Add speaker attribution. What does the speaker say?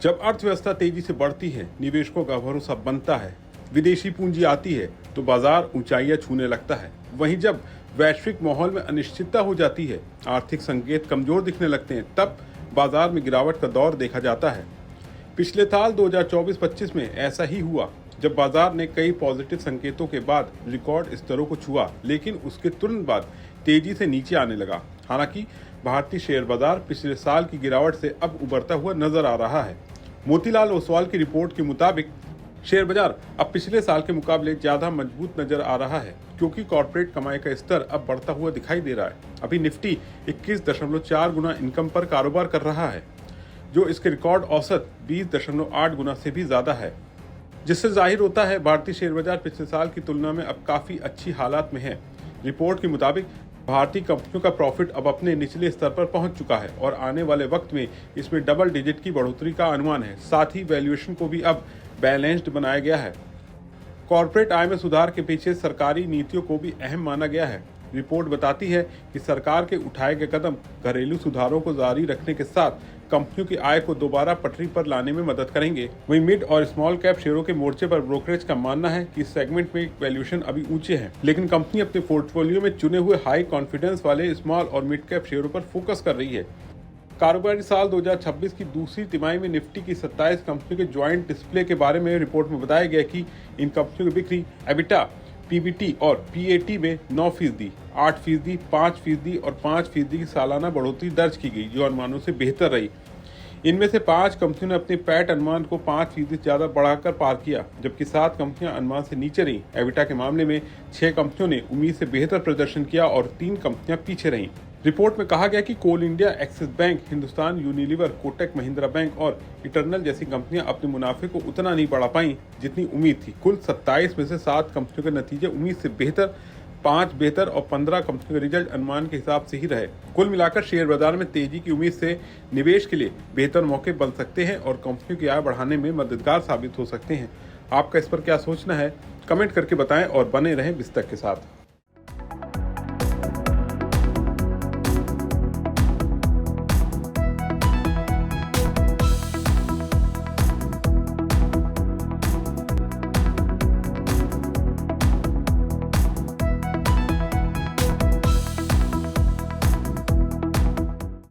Speaker 1: जब अर्थव्यवस्था तेजी से बढ़ती है, निवेशकों का भरोसा बनता है, विदेशी पूंजी आती है तो बाजार ऊंचाइयां छूने लगता है। वहीं जब वैश्विक माहौल में अनिश्चितता हो जाती है, आर्थिक संकेत कमजोर दिखने लगते हैं, तब बाजार में गिरावट का दौर देखा जाता है। पिछले साल 2024-25 में ऐसा ही हुआ, जब बाजार ने कई पॉजिटिव संकेतों के बाद रिकॉर्ड स्तरों को छुआ, लेकिन उसके तुरंत बाद तेजी से नीचे आने लगा। हालांकि भारतीय शेयर बाजार पिछले साल की गिरावट से अब उबरता हुआ नजर आ रहा है। मोतीलाल ओसवाल की रिपोर्ट के मुताबिक शेयर बाजार अब पिछले साल के मुकाबले ज्यादा मजबूत नजर आ रहा है, क्योंकि कॉर्पोरेट कमाई का स्तर अब बढ़ता हुआ दिखाई दे रहा है। अभी निफ्टी 21.4 गुना इनकम पर कारोबार कर रहा है, जो इसके रिकॉर्ड औसत 20.8 गुना से भी ज्यादा है, जिससे जाहिर होता है भारतीय शेयर बाजार पिछले साल की तुलना में अब काफी अच्छी हालात में है। रिपोर्ट के मुताबिक भारतीय कंपनियों का प्रॉफिट अब अपने निचले स्तर पर पहुंच चुका है और आने वाले वक्त में इसमें डबल डिजिट की बढ़ोतरी का अनुमान है। साथ ही वैल्यूएशन को भी अब बैलेंस्ड बनाया गया है। कॉर्पोरेट आय में सुधार के पीछे सरकारी नीतियों को भी अहम माना गया है। रिपोर्ट बताती है कि सरकार के उठाए गए कदम घरेलू सुधारों को जारी रखने के साथ कंपनियों की आय को दोबारा पटरी पर लाने में मदद करेंगे। वहीं मिड और स्मॉल कैप शेयरों के मोर्चे पर ब्रोकरेज का मानना है कि इस सेगमेंट में वैल्यूएशन अभी ऊंचे हैं, लेकिन कंपनी अपने पोर्टफोलियो में चुने हुए हाई कॉन्फिडेंस वाले स्मॉल और मिड कैप शेयरों पर फोकस कर रही है। कारोबारी साल 2026 की दूसरी तिमाही में निफ्टी की 27 कंपनियों के ज्वाइंट डिस्प्ले के बारे में रिपोर्ट में बताया गया कि इन कंपनियों की बिक्री, एबिटा, पीबीटी और पीएटी में 9%, 8%, 5% और 5% की सालाना बढ़ोतरी दर्ज की गई, जो अनुमानों से बेहतर रही। इनमें से 5 कंपनियों ने अपने पैट अनुमान को 5% ज्यादा बढ़ाकर पार किया, जबकि 7 कंपनियां अनुमान से नीचे रहीं। एबिटा के मामले में 6 कंपनियों ने उम्मीद से बेहतर प्रदर्शन किया और 3 कंपनियां पीछे रहीं। रिपोर्ट में कहा गया कि Coal India, Axis Bank, Hindustan Unilever, Kotak Mahindra bank और इटर्नल जैसी कंपनियां अपने मुनाफे को उतना नहीं बढ़ा पाई जितनी उम्मीद थी। कुल 27 में से 7 कंपनियों के नतीजे उम्मीद से बेहतर, 5 बेहतर और 15 कंपनियों के रिजल्ट अनुमान के हिसाब से ही रहे। कुल मिलाकर शेयर बाजार में तेजी की उम्मीद से निवेश के लिए बेहतर मौके बन सकते हैं और कंपनियों की आय बढ़ाने में मददगार साबित हो सकते हैं। आपका इस पर क्या सोचना है, कमेंट करके बताएं और बने रहें बिस्तक के साथ।